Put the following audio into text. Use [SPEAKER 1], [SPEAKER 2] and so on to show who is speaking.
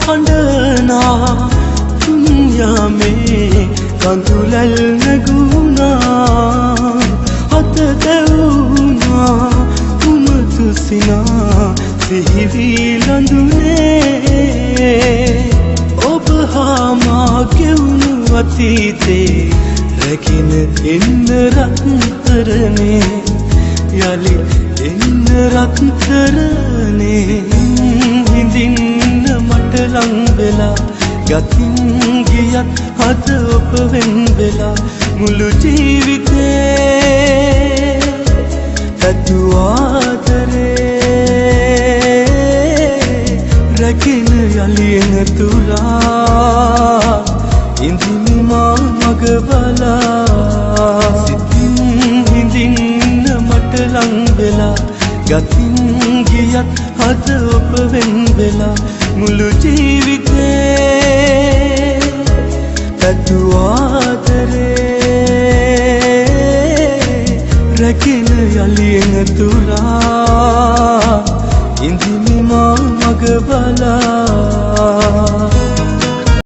[SPEAKER 1] खंडना दुनिया में कंदुलल नगुना हत देउना उमतुसिना सिहिवी लंदुने ඔබ හා මා ගෙවුණු අතීතේ රැකින එන්න රත්තරනේ යලි එන්න රත්තරනේ හිඳින්න මට ලං වෙලා ගතින් ගියත් අද ඔබ වෙන් වෙලා මුළු ජීවිතේ ඇතු ආදරේ රැකින යලි එන තුලා ඉඳිමි මා මග බලා සිතින් හිඳින්න මට ලං වෙලා ගතින් ගියත් අද ඔබ වෙන් වෙලා මුළු ජීවිතේ ඇතු ආදරේ රැකින යලි එන තුලා ඉඳිමි මා මග බලා